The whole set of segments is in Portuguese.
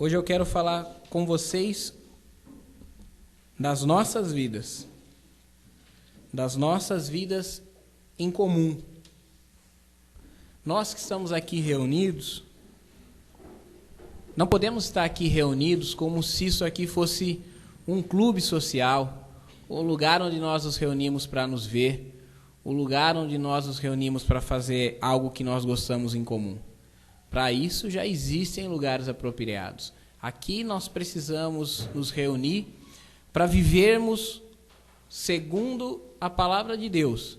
Hoje eu quero falar com vocês das nossas vidas em comum. Nós que estamos aqui reunidos, não podemos estar aqui reunidos como se isso aqui fosse um clube social, o lugar onde nós nos reunimos para nos ver, o lugar onde nós nos reunimos para fazer algo que nós gostamos em comum. Para isso já existem lugares apropriados. Aqui nós precisamos nos reunir para vivermos segundo a palavra de Deus,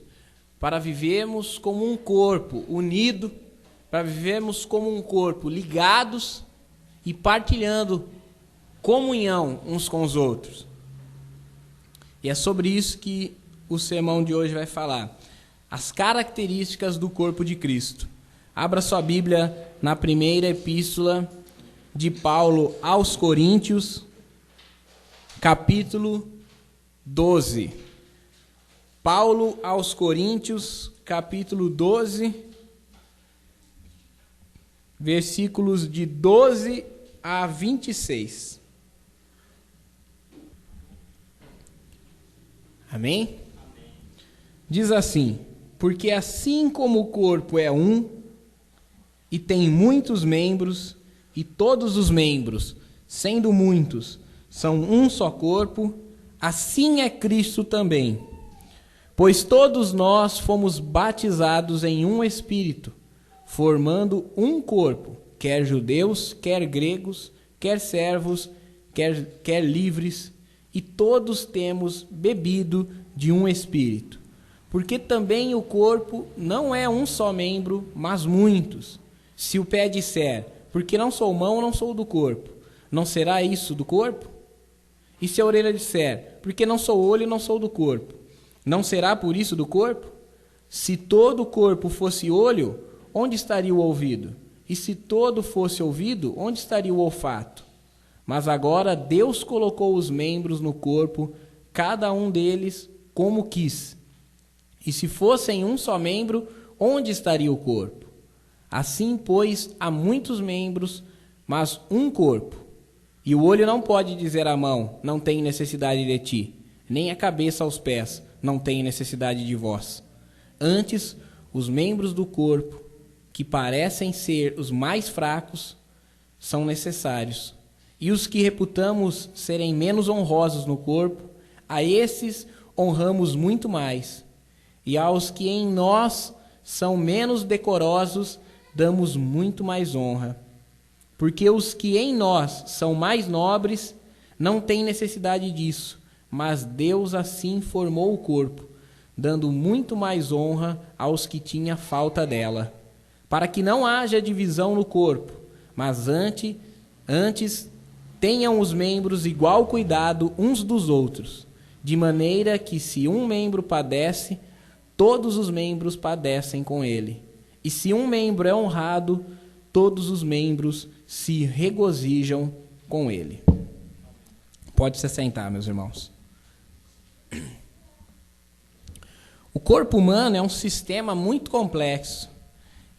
para vivermos como um corpo unido, para vivermos como um corpo ligados e partilhando comunhão uns com os outros. E é sobre isso que o sermão de hoje vai falar. As características do corpo de Cristo. Abra sua Bíblia na primeira epístola de Paulo aos Coríntios, capítulo 12. Paulo aos Coríntios, capítulo 12, versículos de 12 a 26. Amém? Diz assim: porque assim como o corpo é um, e tem muitos membros, e todos os membros, sendo muitos, são um só corpo, assim é Cristo também. Pois todos nós fomos batizados em um Espírito, formando um corpo, quer judeus, quer gregos, quer servos, quer livres, e todos temos bebido de um Espírito. Porque também o corpo não é um só membro, mas muitos. Se o pé disser, porque não sou mão, não sou do corpo, não será isso do corpo? E se a orelha disser, porque não sou olho, não sou do corpo, não será por isso do corpo? Se todo o corpo fosse olho, onde estaria o ouvido? E se todo fosse ouvido, onde estaria o olfato? Mas agora Deus colocou os membros no corpo, cada um deles como quis. E se fossem um só membro, onde estaria o corpo? Assim, pois, há muitos membros, mas um corpo. E o olho não pode dizer à mão, não tenho necessidade de ti, nem a cabeça aos pés, não tenho necessidade de vós. Antes, os membros do corpo, que parecem ser os mais fracos, são necessários. E os que reputamos serem menos honrosos no corpo, a esses honramos muito mais. E aos que em nós são menos decorosos, damos muito mais honra. Porque os que em nós são mais nobres não têm necessidade disso, mas Deus assim formou o corpo, dando muito mais honra aos que tinham falta dela, para que não haja divisão no corpo, mas antes tenham os membros igual cuidado uns dos outros, de maneira que se um membro padece, todos os membros padecem com ele. E se um membro é honrado, todos os membros se regozijam com ele. Pode se sentar, meus irmãos. O corpo humano é um sistema muito complexo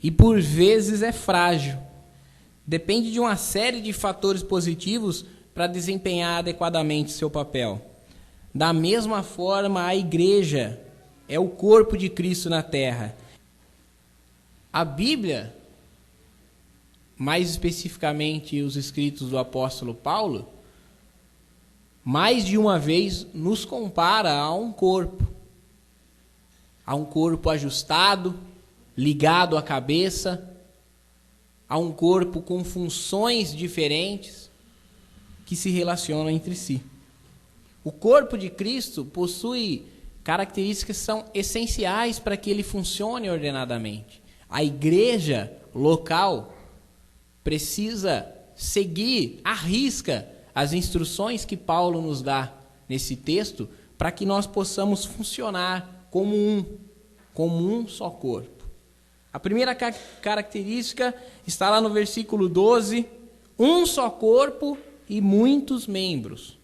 e por vezes é frágil. Depende de uma série de fatores positivos para desempenhar adequadamente seu papel. Da mesma forma, a igreja é o corpo de Cristo na terra. A Bíblia, mais especificamente os escritos do apóstolo Paulo, mais de uma vez nos compara a um corpo ajustado, ligado à cabeça, a um corpo com funções diferentes que se relacionam entre si. O corpo de Cristo possui características que são essenciais para que ele funcione ordenadamente. A igreja local precisa seguir à risca as instruções que Paulo nos dá nesse texto para que nós possamos funcionar como um só corpo. A primeira característica está lá no versículo 12, um só corpo e muitos membros.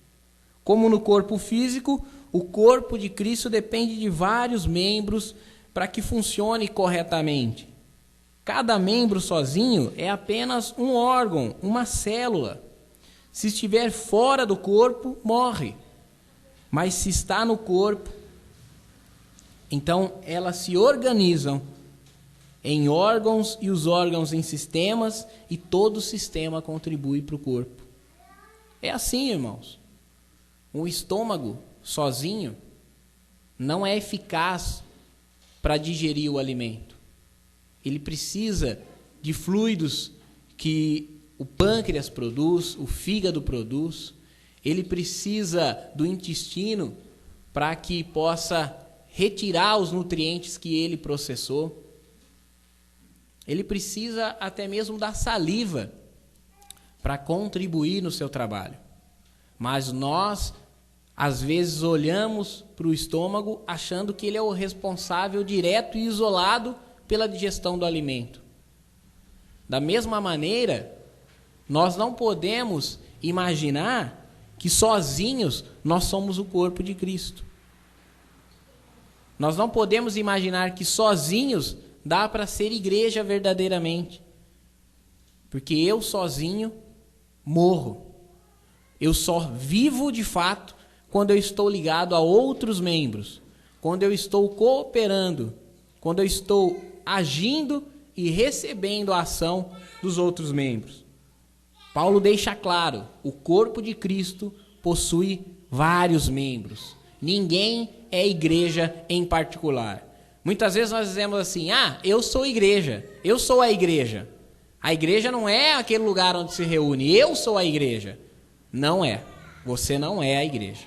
Como no corpo físico, o corpo de Cristo depende de vários membros para que funcione corretamente. Cada membro sozinho é apenas um órgão, uma célula. Se estiver fora do corpo, morre. Mas se está no corpo, então elas se organizam em órgãos e os órgãos em sistemas e todo o sistema contribui para o corpo. É assim, irmãos. O estômago sozinho não é eficaz para digerir o alimento. Ele precisa de fluidos que o pâncreas produz, o fígado produz. Ele precisa do intestino para que possa retirar os nutrientes que ele processou. Ele precisa até mesmo da saliva para contribuir no seu trabalho. Mas nós, às vezes, olhamos para o estômago achando que ele é o responsável direto e isolado pela digestão do alimento. Da mesma maneira, nós não podemos imaginar que sozinhos nós somos o corpo de Cristo. Nós não podemos imaginar que sozinhos dá para ser igreja verdadeiramente. Porque eu sozinho morro. Eu só vivo de fato quando eu estou ligado a outros membros, quando eu estou cooperando, quando eu estou agindo e recebendo a ação dos outros membros. Paulo deixa claro, o corpo de Cristo possui vários membros. Ninguém é igreja em particular. Muitas vezes nós dizemos assim, eu sou igreja, eu sou a igreja. A igreja não é aquele lugar onde se reúne, eu sou a igreja. Não é, você não é a igreja.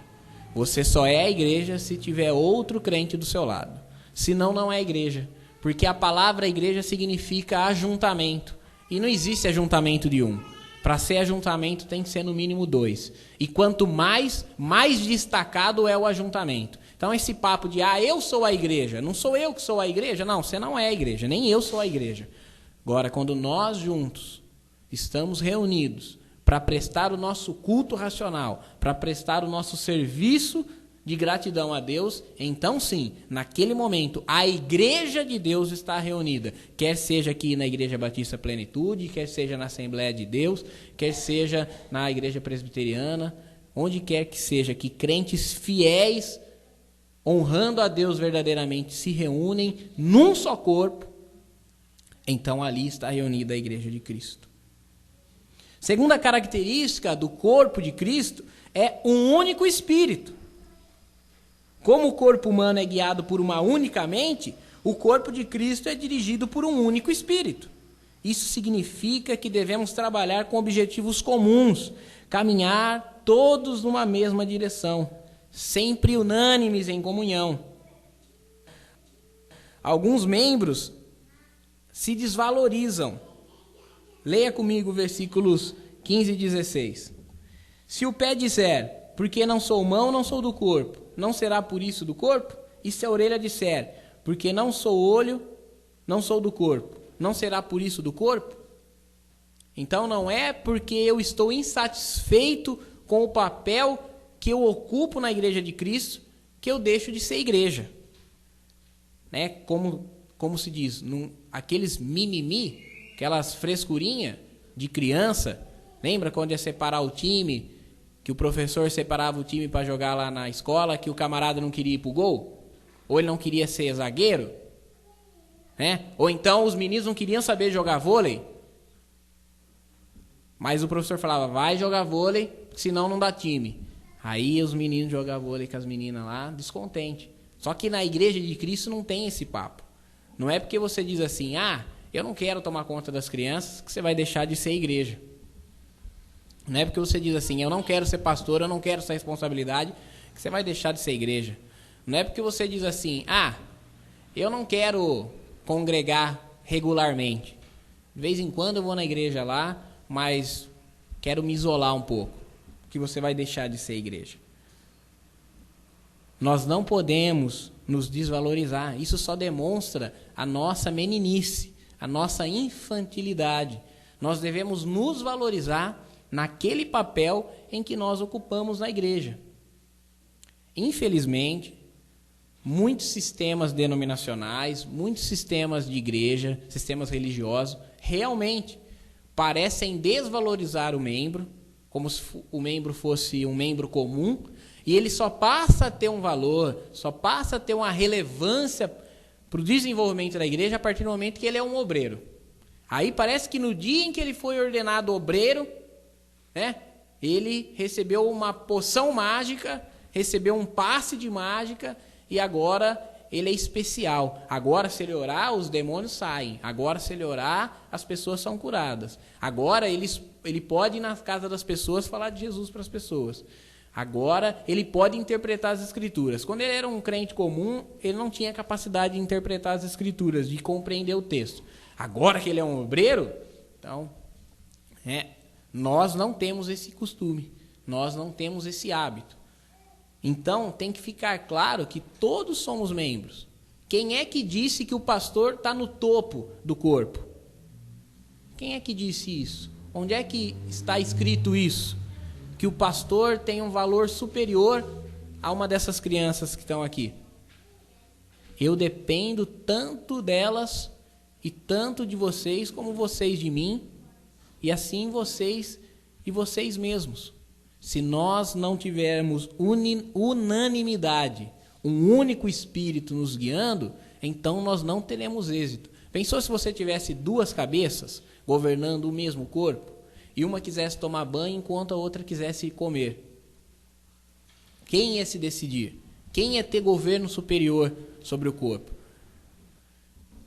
Você só é a igreja se tiver outro crente do seu lado. Senão não é igreja, porque a palavra igreja significa ajuntamento. E não existe ajuntamento de um. Para ser ajuntamento tem que ser no mínimo 2. E quanto mais destacado é o ajuntamento. Então esse papo de, eu sou a igreja, não sou eu que sou a igreja? Não, você não é a igreja, nem eu sou a igreja. Agora, quando nós juntos estamos reunidos para prestar o nosso culto racional, para prestar o nosso serviço de gratidão a Deus, então sim, naquele momento, a igreja de Deus está reunida. Quer seja aqui na Igreja Batista Plenitude, quer seja na Assembleia de Deus, quer seja na Igreja Presbiteriana, onde quer que seja, que crentes fiéis, honrando a Deus verdadeiramente, se reúnem num só corpo, então ali está reunida a Igreja de Cristo. Segunda característica do corpo de Cristo é um único Espírito. Como o corpo humano é guiado por uma única mente, o corpo de Cristo é dirigido por um único Espírito. Isso significa que devemos trabalhar com objetivos comuns, caminhar todos numa mesma direção, sempre unânimes em comunhão. Alguns membros se desvalorizam. Leia comigo versículos 15 e 16. Se o pé disser, porque não sou mão, não sou do corpo, não será por isso do corpo? E se a orelha disser, porque não sou olho, não sou do corpo, não será por isso do corpo? Então não é porque eu estou insatisfeito com o papel que eu ocupo na igreja de Cristo que eu deixo de ser igreja. Né? Como se diz, aqueles mimimi, aquelas frescurinhas de criança, lembra quando ia separar o time, que o professor separava o time para jogar lá na escola, que o camarada não queria ir pro gol? Ou ele não queria ser zagueiro? Né? Ou então os meninos não queriam saber jogar vôlei, mas o professor falava, vai jogar vôlei, senão não dá time. Aí os meninos jogavam vôlei com as meninas lá, descontente. Só que na igreja de Cristo não tem esse papo. Não é porque você diz assim, eu não quero tomar conta das crianças, que você vai deixar de ser igreja. Não é porque você diz assim, eu não quero ser pastor, eu não quero essa responsabilidade, que você vai deixar de ser igreja. Não é porque você diz assim, eu não quero congregar regularmente. De vez em quando eu vou na igreja lá, mas quero me isolar um pouco, que você vai deixar de ser igreja. Nós não podemos nos desvalorizar. Isso só demonstra a nossa meninice, a nossa infantilidade. Nós devemos nos valorizar naquele papel em que nós ocupamos na igreja. Infelizmente, muitos sistemas denominacionais, muitos sistemas de igreja, sistemas religiosos, realmente parecem desvalorizar o membro, como se o membro fosse um membro comum, e ele só passa a ter um valor, só passa a ter uma relevância para o desenvolvimento da igreja a partir do momento que ele é um obreiro. Aí parece que no dia em que ele foi ordenado obreiro, né, ele recebeu uma poção mágica, recebeu um passe de mágica, e agora ele é especial. Agora, se ele orar, os demônios saem. Agora, se ele orar, as pessoas são curadas. Agora, ele pode ir na casa das pessoas falar de Jesus para as pessoas. Agora, ele pode interpretar as Escrituras. Quando ele era um crente comum, ele não tinha capacidade de interpretar as Escrituras, de compreender o texto. Agora que ele é um obreiro, então, nós não temos esse costume, nós não temos esse hábito. Então, tem que ficar claro que todos somos membros. Quem é que disse que o pastor está no topo do corpo? Quem é que disse isso? Onde é que está escrito isso? Que o pastor tem um valor superior a uma dessas crianças que estão aqui. Eu dependo tanto delas e tanto de vocês como vocês de mim, e assim vocês e vocês mesmos. Se nós não tivermos unanimidade, um único espírito nos guiando, então nós não teremos êxito. Pensou se você tivesse duas cabeças governando o mesmo corpo, e uma quisesse tomar banho enquanto a outra quisesse comer? Quem ia se decidir? Quem ia ter governo superior sobre o corpo?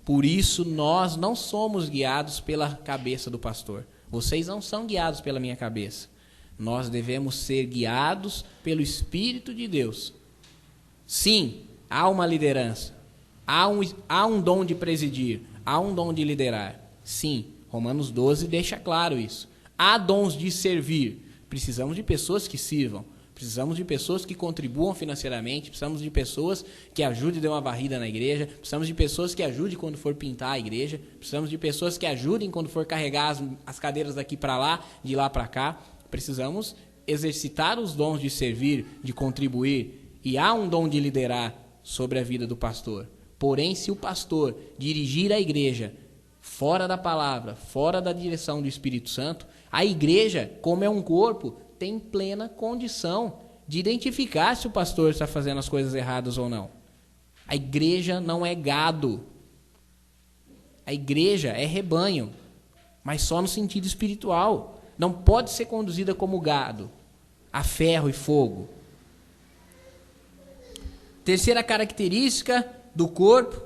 Por isso nós não somos guiados pela cabeça do pastor. Vocês não são guiados pela minha cabeça. Nós devemos ser guiados pelo Espírito de Deus. Sim, há uma liderança. Há um dom de presidir. Há um dom de liderar. Sim, Romanos 12 deixa claro isso. Há dons de servir. Precisamos de pessoas que sirvam. Precisamos de pessoas que contribuam financeiramente. Precisamos de pessoas que ajudem a dar uma varrida na igreja. Precisamos de pessoas que ajudem quando for pintar a igreja. Precisamos de pessoas que ajudem quando for carregar as cadeiras daqui para lá, de lá para cá. Precisamos exercitar os dons de servir, de contribuir. E há um dom de liderar sobre a vida do pastor. Porém, se o pastor dirigir a igreja fora da palavra, fora da direção do Espírito Santo, a igreja, como é um corpo, tem plena condição de identificar se o pastor está fazendo as coisas erradas ou não. A igreja não é gado. A igreja é rebanho, mas só no sentido espiritual. Não pode ser conduzida como gado, a ferro e fogo. Terceira característica do corpo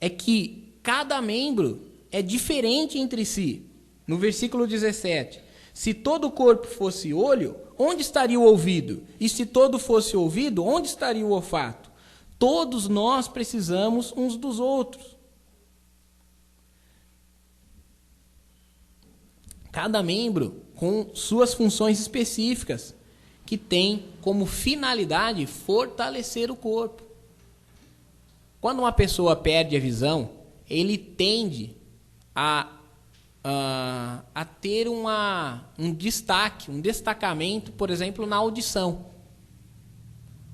é que cada membro é diferente entre si. No versículo 17, se todo o corpo fosse olho, onde estaria o ouvido? E se todo fosse ouvido, onde estaria o olfato? Todos nós precisamos uns dos outros. Cada membro com suas funções específicas, que tem como finalidade fortalecer o corpo. Quando uma pessoa perde a visão, ele tende a ter um destaque, um destacamento, por exemplo, na audição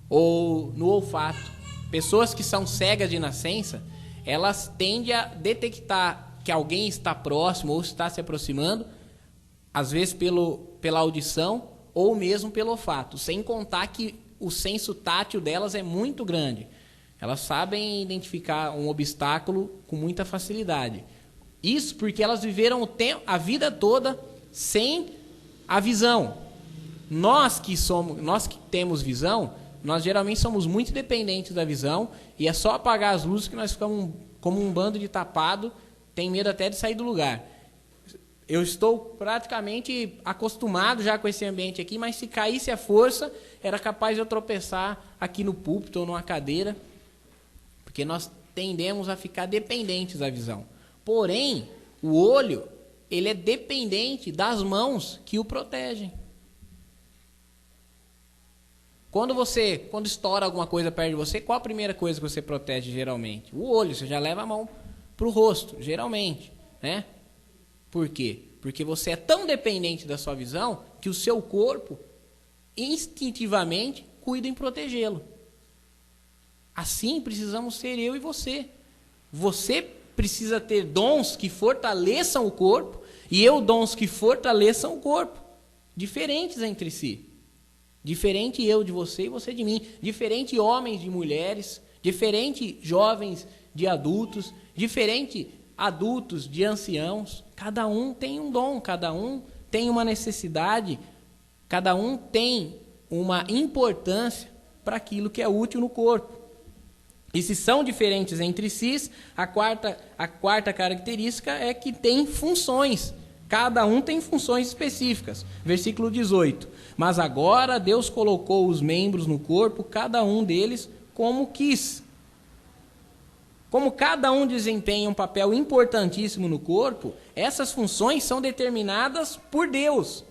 ou no olfato. Pessoas que são cegas de nascença, elas tendem a detectar que alguém está próximo ou está se aproximando, às vezes pela audição ou mesmo pelo olfato, sem contar que o senso tátil delas é muito grande. Elas sabem identificar um obstáculo com muita facilidade. Isso porque elas viveram a vida toda sem a visão. Nós que temos visão, nós geralmente somos muito dependentes da visão, e é só apagar as luzes que nós ficamos como um bando de tapado, tem medo até de sair do lugar. Eu estou praticamente acostumado já com esse ambiente aqui, mas se caísse a força, era capaz de eu tropeçar aqui no púlpito ou numa cadeira, porque nós tendemos a ficar dependentes da visão. Porém, o olho, ele é dependente das mãos que o protegem. Quando estoura alguma coisa perto de você, qual a primeira coisa que você protege geralmente? O olho, você já leva a mão para o rosto, geralmente, né? Por quê? Porque você é tão dependente da sua visão que o seu corpo, instintivamente, cuida em protegê-lo. Assim precisamos ser eu e você. Você precisa ter dons que fortaleçam o corpo, E dons que fortaleçam o corpo, diferentes entre si. Diferente eu de você e você de mim. Diferente homens de mulheres, diferente jovens de adultos, diferente adultos de anciãos. Cada um tem um dom, cada um tem uma necessidade, cada um tem uma importância para aquilo que é útil no corpo. E se são diferentes entre si, a quarta característica é que tem funções. Cada um tem funções específicas. Versículo 18. Mas agora Deus colocou os membros no corpo, cada um deles como quis. Como cada um desempenha um papel importantíssimo no corpo, essas funções são determinadas por Deus.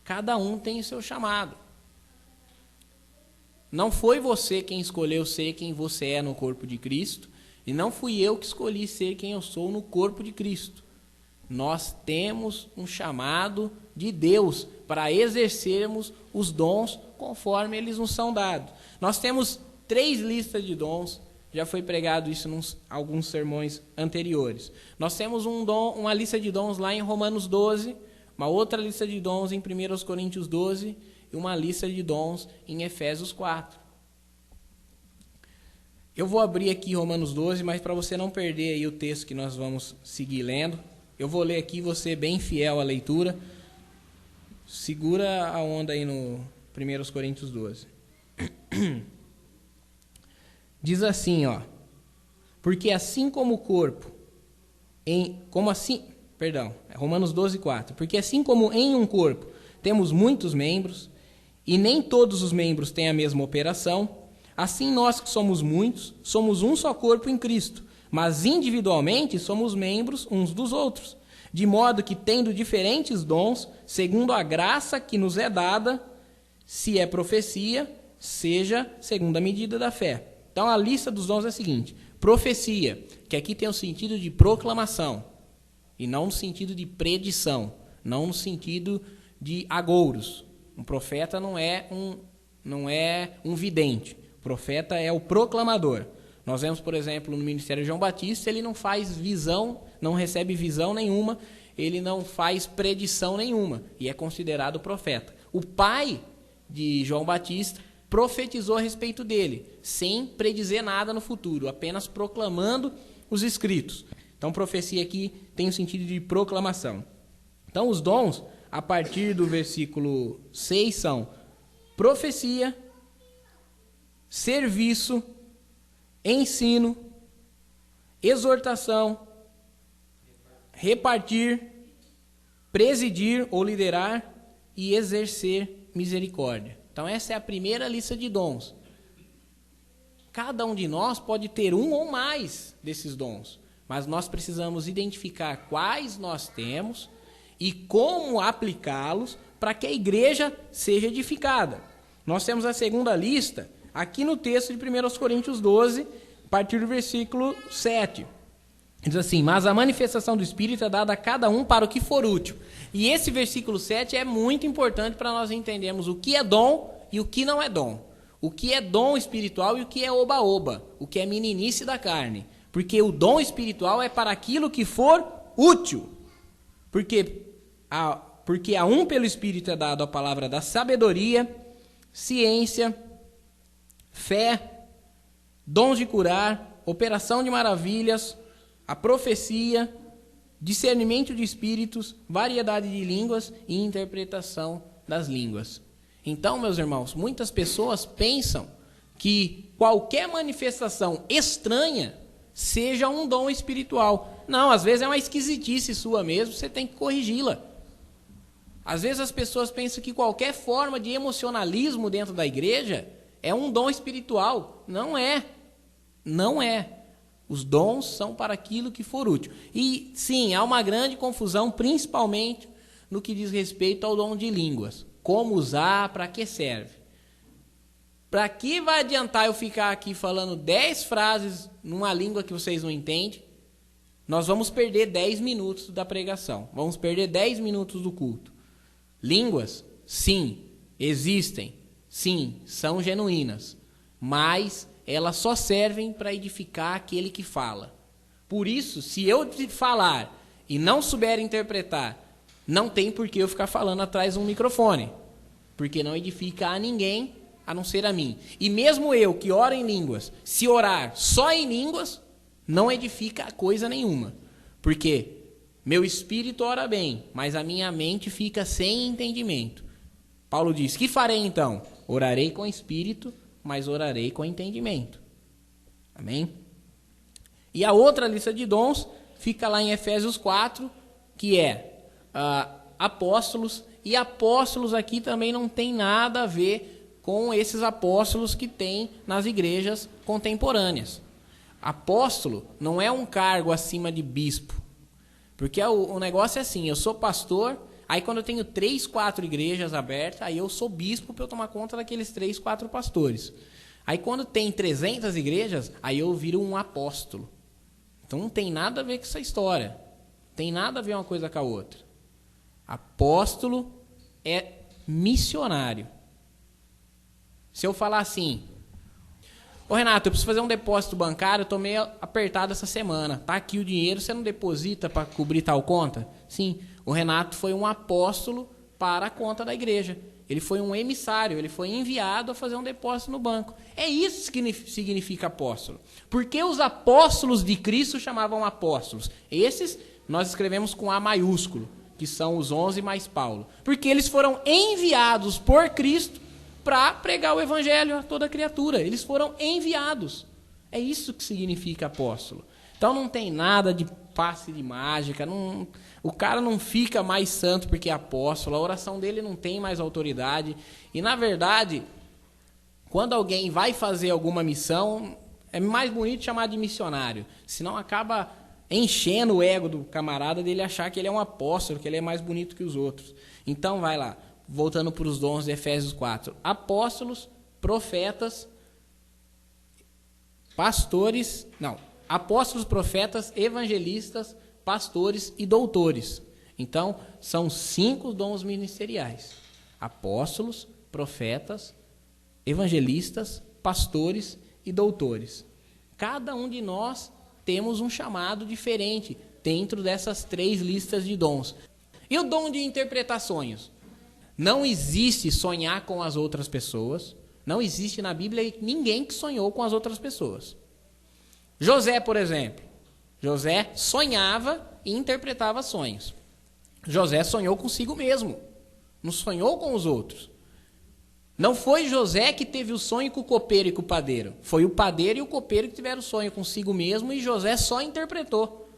Cada um tem o seu chamado. Não foi você quem escolheu ser quem você é no corpo de Cristo, e não fui eu que escolhi ser quem eu sou no corpo de Cristo. Nós temos um chamado de Deus para exercermos os dons conforme eles nos são dados. Nós temos 3 listas de dons, já foi pregado isso em alguns sermões anteriores. Nós temos uma lista de dons lá em Romanos 12, uma outra lista de dons em 1 Coríntios 12 e uma lista de dons em Efésios 4. Eu vou abrir aqui Romanos 12, mas para você não perder aí o texto que nós vamos seguir lendo, eu vou ler aqui, você bem fiel à leitura. Segura a onda aí no 1 Coríntios 12. Diz assim, ó. Porque assim como o corpo, Romanos 12, 4. Porque assim como em um corpo temos muitos membros, e nem todos os membros têm a mesma operação, assim nós que somos muitos, somos um só corpo em Cristo, mas individualmente somos membros uns dos outros, de modo que, tendo diferentes dons, segundo a graça que nos é dada, se é profecia, seja segundo a medida da fé. Então, a lista dos dons é a seguinte: profecia, que aqui tem o sentido de proclamação, e não no sentido de predição, não no sentido de agouros. Um profeta não é um vidente, o profeta é o proclamador. Nós vemos, por exemplo, no ministério de João Batista, ele não faz visão, não recebe visão nenhuma, ele não faz predição nenhuma, e é considerado profeta. O pai de João Batista profetizou a respeito dele, sem predizer nada no futuro, apenas proclamando os escritos. Então, profecia aqui tem o sentido de proclamação. Então, os dons, a partir do versículo 6, são profecia, serviço, ensino, exortação, repartir, presidir ou liderar e exercer misericórdia. Então, essa é a primeira lista de dons. Cada um de nós pode ter um ou mais desses dons, mas nós precisamos identificar quais nós temos e como aplicá-los para que a igreja seja edificada. Nós temos a segunda lista aqui no texto de 1 Coríntios 12, a partir do versículo 7. Diz assim: mas a manifestação do Espírito é dada a cada um para o que for útil. E esse versículo 7 é muito importante para nós entendermos o que é dom e o que não é dom. O que é dom espiritual e o que é oba-oba, o que é meninice da carne. Porque o dom espiritual é para aquilo que for útil. Porque a um pelo Espírito é dado a palavra da sabedoria, ciência, fé, dons de curar, operação de maravilhas, a profecia, discernimento de espíritos, variedade de línguas e interpretação das línguas. Então, meus irmãos, muitas pessoas pensam que qualquer manifestação estranha seja um dom espiritual. Não, às vezes é uma esquisitice sua mesmo, você tem que corrigi-la. Às vezes as pessoas pensam que qualquer forma de emocionalismo dentro da igreja é um dom espiritual. Não é. Não é. Os dons são para aquilo que for útil. E, sim, há uma grande confusão, principalmente no que diz respeito ao dom de línguas. Como usar, para que serve? Para que vai adiantar eu ficar aqui falando 10 frases numa língua que vocês não entendem? Nós vamos perder 10 minutos da pregação. Vamos perder 10 minutos do culto. Línguas, sim, existem. Sim, são genuínas. Mas elas só servem para edificar aquele que fala. Por isso, se eu falar e não souber interpretar não tem por que eu ficar falando atrás de um microfone, porque não edifica a ninguém, a não ser a mim. E mesmo eu, que oro em línguas, se orar só em línguas, não edifica coisa nenhuma. Porque meu espírito ora bem, mas a minha mente fica sem entendimento. Paulo diz, que farei então? Orarei com espírito, mas orarei com entendimento. Amém? E a outra lista de dons fica lá em Efésios 4, que é apóstolos. E apóstolos aqui também não tem nada a ver com esses apóstolos que tem nas igrejas contemporâneas. Apóstolo não é um cargo acima de bispo. Porque o negócio é assim, eu sou pastor, aí quando eu tenho 3, 4 igrejas abertas, aí eu sou bispo para eu tomar conta daqueles 3, 4 pastores. Aí quando tem 300 igrejas, aí eu viro um apóstolo. Então não tem nada a ver com essa história. Tem nada a ver uma coisa com a outra. Apóstolo é missionário. Se eu falar assim, ô Renato, eu preciso fazer um depósito bancário, eu estou meio apertado essa semana. Tá aqui o dinheiro, você não deposita para cobrir tal conta? Sim, o Renato foi um apóstolo para a conta da igreja. Ele foi um emissário, ele foi enviado a fazer um depósito no banco. É isso que significa apóstolo. Por que os apóstolos de Cristo chamavam apóstolos? Esses nós escrevemos com A maiúsculo, que são os 11 mais Paulo. Porque eles foram enviados por Cristo para pregar o evangelho a toda criatura. Eles foram enviados. É isso que significa apóstolo. Então não tem nada de passe de mágica, o cara não fica mais santo porque é apóstolo, a oração dele não tem mais autoridade. E na verdade, quando alguém vai fazer alguma missão, é mais bonito chamar de missionário, senão acaba enchendo o ego do camarada dele achar que ele é um apóstolo, que ele é mais bonito que os outros. Então vai lá, voltando para os dons de Efésios 4. Apóstolos, profetas, pastores, apóstolos, profetas, evangelistas, pastores e doutores. Então, são 5 dons ministeriais. Apóstolos, profetas, evangelistas, pastores e doutores. Cada um de nós temos um chamado diferente dentro dessas 3 listas de dons. E o dom de interpretar sonhos? Não existe sonhar com as outras pessoas. Não existe na Bíblia ninguém que sonhou com as outras pessoas. José, por exemplo. José sonhava e interpretava sonhos. José sonhou consigo mesmo. Não sonhou com os outros. Não foi José que teve o sonho com o copeiro e com o padeiro. Foi o padeiro e o copeiro que tiveram o sonho consigo mesmo e José só interpretou.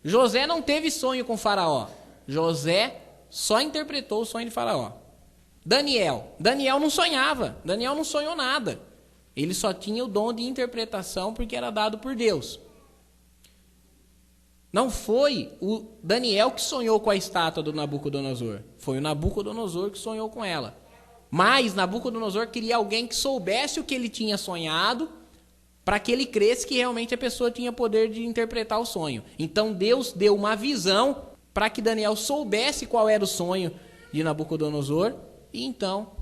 José não teve sonho com Faraó. José só interpretou o sonho de Faraó. Daniel não sonhava. Daniel não sonhou nada. Ele só tinha o dom de interpretação porque era dado por Deus. Não foi o Daniel que sonhou com a estátua do Nabucodonosor. Foi o Nabucodonosor que sonhou com ela. Mas Nabucodonosor queria alguém que soubesse o que ele tinha sonhado para que ele cresce que realmente a pessoa tinha poder de interpretar o sonho. Então Deus deu uma visão para que Daniel soubesse qual era o sonho de Nabucodonosor e então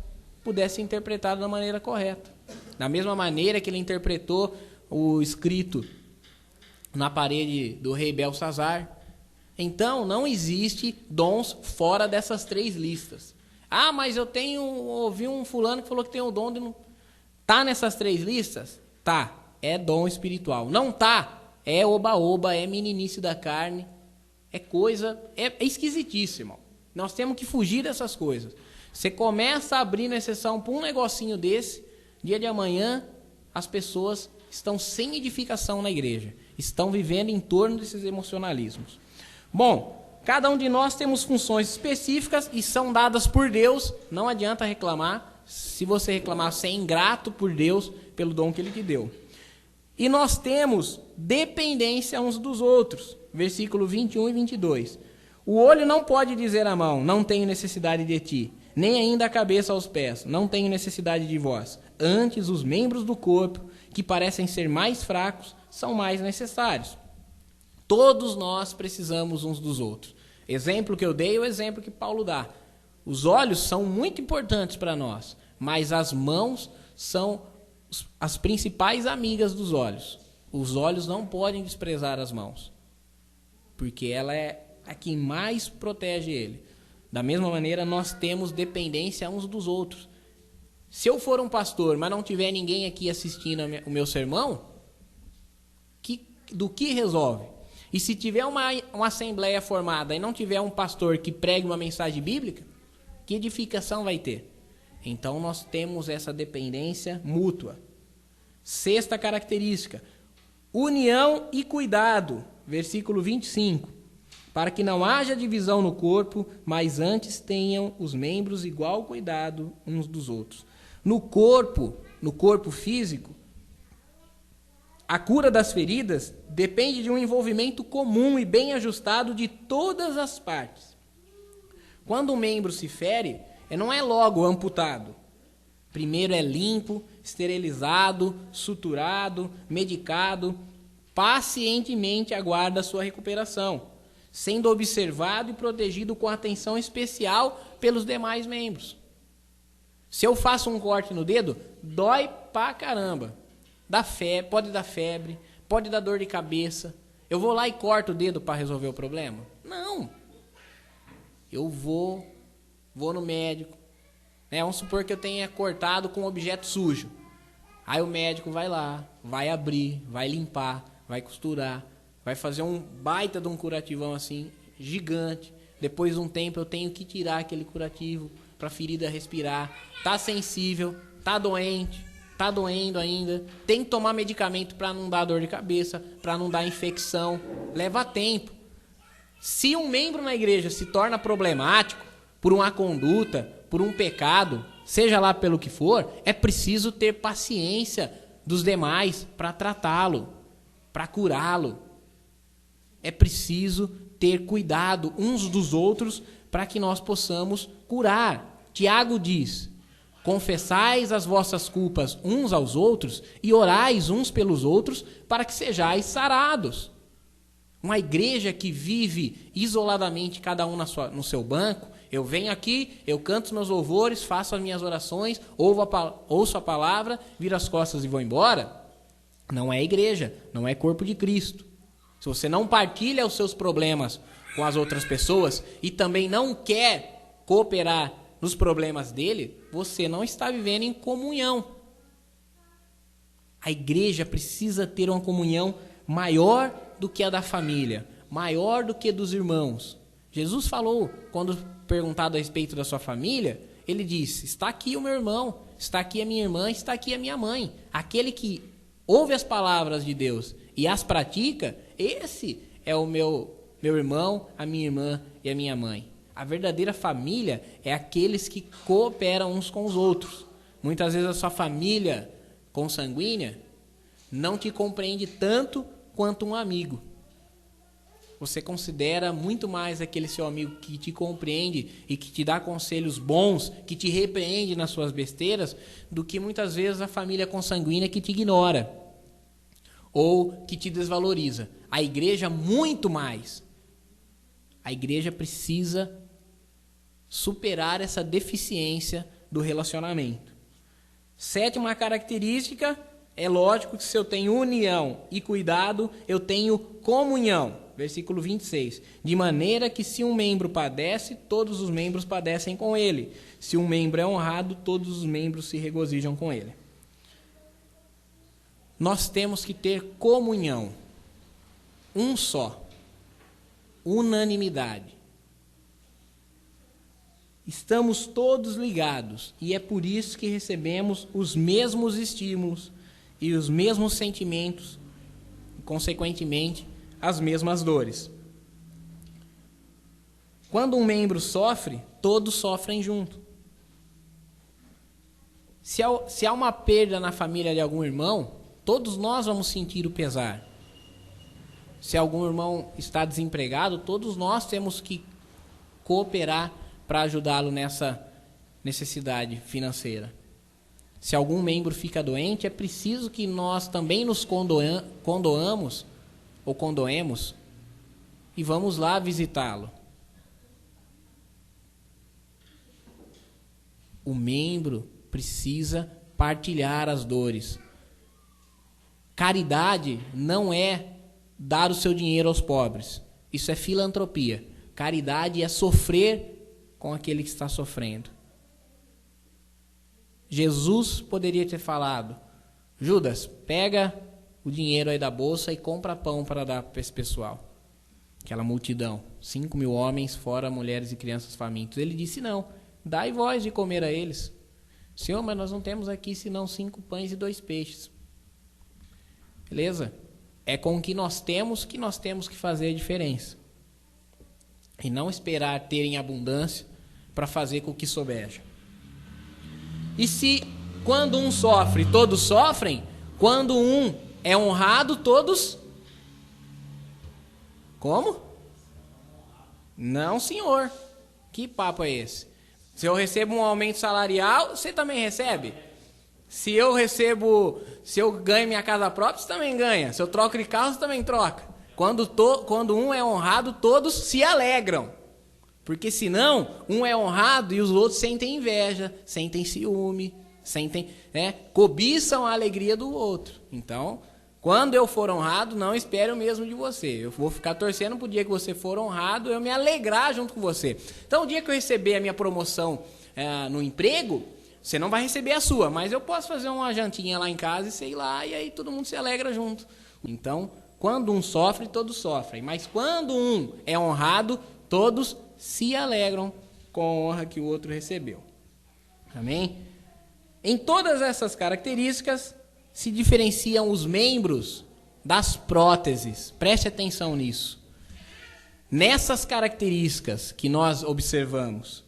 pudesse interpretar da maneira correta. Da mesma maneira que ele interpretou o escrito na parede do rei Belsazar. Então, não existe dons fora dessas 3 listas. Ah, mas eu ouvi um fulano que falou que tem o dom de... Tá nessas 3 listas? Tá, é dom espiritual. Não tá, é oba-oba, é meninice da carne, é coisa... É esquisitíssimo. Nós temos que fugir dessas coisas. Você começa abrindo exceção para um negocinho desse, dia de amanhã, as pessoas estão sem edificação na igreja. Estão vivendo em torno desses emocionalismos. Bom, cada um de nós temos funções específicas e são dadas por Deus. Não adianta reclamar. Se você reclamar, você é ingrato por Deus pelo dom que Ele te deu. E nós temos dependência uns dos outros. Versículo 21 e 22. O olho não pode dizer à mão, não tenho necessidade de ti. Nem ainda a cabeça aos pés, não tenho necessidade de vós. Antes, os membros do corpo, que parecem ser mais fracos, são mais necessários. Todos nós precisamos uns dos outros. Exemplo que eu dei é o exemplo que Paulo dá. Os olhos são muito importantes para nós, mas as mãos são as principais amigas dos olhos. Os olhos não podem desprezar as mãos, porque ela é a que mais protege ele. Da mesma maneira, nós temos dependência uns dos outros. Se eu for um pastor, mas não tiver ninguém aqui assistindo o meu sermão, do que resolve? E se tiver uma assembleia formada e não tiver um pastor que pregue uma mensagem bíblica, que edificação vai ter? Então nós temos essa dependência mútua. Sexta característica, união e cuidado. Versículo 25. Para que não haja divisão no corpo, mas antes tenham os membros igual cuidado uns dos outros. No corpo físico, a cura das feridas depende de um envolvimento comum e bem ajustado de todas as partes. Quando um membro se fere, não é logo amputado. Primeiro é limpo, esterilizado, suturado, medicado, pacientemente aguarda a sua recuperação, sendo observado e protegido com atenção especial pelos demais membros. Se eu faço um corte no dedo, dói pra caramba. Pode dar febre, pode dar dor de cabeça. Eu vou lá e corto o dedo para resolver o problema? Não. Eu vou no médico. Vamos supor que eu tenha cortado com um objeto sujo. Aí o médico vai lá, vai abrir, vai limpar, vai costurar, vai fazer um baita de um curativão assim, gigante. Depois de um tempo eu tenho que tirar aquele curativo para a ferida respirar. Tá sensível, tá doente, tá doendo ainda. Tem que tomar medicamento para não dar dor de cabeça, para não dar infecção. Leva tempo. Se um membro na igreja se torna problemático por uma conduta, por um pecado, seja lá pelo que for, é preciso ter paciência dos demais para tratá-lo, para curá-lo. É preciso ter cuidado uns dos outros para que nós possamos curar. Tiago diz: confessais as vossas culpas uns aos outros e orais uns pelos outros para que sejais sarados. Uma igreja que vive isoladamente, cada um no seu banco, eu venho aqui, eu canto os meus louvores, faço as minhas orações, ouço a palavra, viro as costas e vou embora, não é igreja, não é corpo de Cristo. Se você não partilha os seus problemas com as outras pessoas e também não quer cooperar nos problemas dele, você não está vivendo em comunhão. A igreja precisa ter uma comunhão maior do que a da família, maior do que dos irmãos. Jesus falou, quando perguntado a respeito da sua família, ele disse: está aqui o meu irmão, está aqui a minha irmã, está aqui a minha mãe. Aquele que ouve as palavras de Deus e as pratica, esse é o meu irmão, a minha irmã e a minha mãe. A verdadeira família é aqueles que cooperam uns com os outros. Muitas vezes a sua família consanguínea não te compreende tanto quanto um amigo. Você considera muito mais aquele seu amigo que te compreende e que te dá conselhos bons, que te repreende nas suas besteiras, do que muitas vezes a família consanguínea que te ignora ou que te desvaloriza. A igreja, muito mais. A igreja precisa superar essa deficiência do relacionamento. Sétima característica, é lógico que se eu tenho união e cuidado, eu tenho comunhão. Versículo 26. De maneira que se um membro padece, todos os membros padecem com ele. Se um membro é honrado, todos os membros se regozijam com ele. Nós temos que ter comunhão. Um só. Unanimidade. Estamos todos ligados e é por isso que recebemos os mesmos estímulos e os mesmos sentimentos, e, consequentemente, as mesmas dores. Quando um membro sofre, todos sofrem junto. Se há uma perda na família de algum irmão, todos nós vamos sentir o pesar. Se algum irmão está desempregado, todos nós temos que cooperar para ajudá-lo nessa necessidade financeira. Se algum membro fica doente, é preciso que nós também nos condoemos e vamos lá visitá-lo. O membro precisa partilhar as dores. Caridade não é dar o seu dinheiro aos pobres. Isso é filantropia. Caridade é sofrer com aquele que está sofrendo. Jesus poderia ter falado: Judas, pega o dinheiro aí da bolsa e compra pão para dar para esse pessoal. Aquela multidão, 5.000 homens, fora mulheres e crianças famintos. Ele disse: não, dai vós de comer a eles. Senhor, mas nós não temos aqui senão 5 pães e 2 peixes. Beleza? É com o que nós temos que fazer a diferença. E não esperar ter em abundância para fazer com que sobeja. E se quando um sofre, todos sofrem, quando um é honrado, todos... Como? Não, senhor. Que papo é esse? Se eu recebo um aumento salarial, você também recebe? Se eu ganho minha casa própria, você também ganha. Se eu troco de carro, você também troca. Quando um é honrado, todos se alegram. Porque senão, um é honrado e os outros sentem inveja, sentem ciúme, cobiçam a alegria do outro. Então, quando eu for honrado, não espere o mesmo de você. Eu vou ficar torcendo para o dia que você for honrado, eu me alegrar junto com você. Então, o dia que eu receber a minha promoção no emprego, você não vai receber a sua, mas eu posso fazer uma jantinha lá em casa e sei lá, e aí todo mundo se alegra junto. Então, quando um sofre, todos sofrem. Mas quando um é honrado, todos se alegram com a honra que o outro recebeu. Amém? Em todas essas características se diferenciam os membros das próteses. Preste atenção nisso. Nessas características que nós observamos,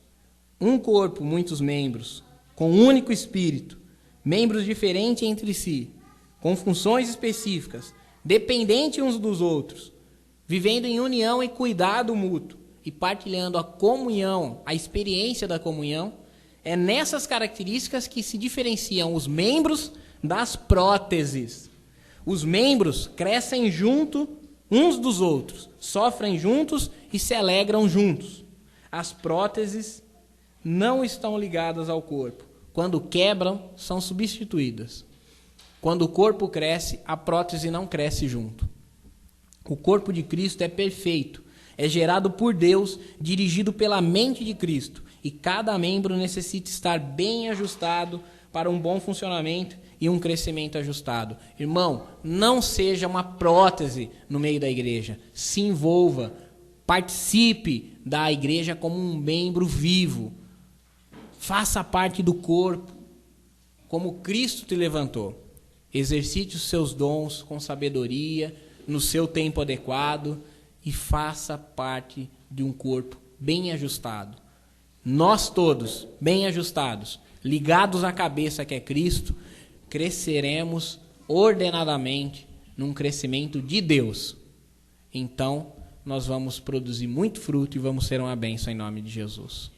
um corpo, muitos membros, com um único espírito, membros diferentes entre si, com funções específicas, dependentes uns dos outros, vivendo em união e cuidado mútuo e partilhando a comunhão, a experiência da comunhão, é nessas características que se diferenciam os membros das próteses. Os membros crescem junto uns dos outros, sofrem juntos e se alegram juntos. As próteses não estão ligadas ao corpo. Quando quebram, são substituídas. Quando o corpo cresce, a prótese não cresce junto. O corpo de Cristo é perfeito, é gerado por Deus, dirigido pela mente de Cristo, e cada membro necessita estar bem ajustado para um bom funcionamento e um crescimento ajustado. Irmão, não seja uma prótese no meio da igreja. Se envolva, participe da igreja como um membro vivo. Faça parte do corpo, como Cristo te levantou. Exercite os seus dons com sabedoria, no seu tempo adequado, e faça parte de um corpo bem ajustado. Nós todos, bem ajustados, ligados à cabeça que é Cristo, cresceremos ordenadamente num crescimento de Deus. Então, nós vamos produzir muito fruto e vamos ser uma bênção em nome de Jesus.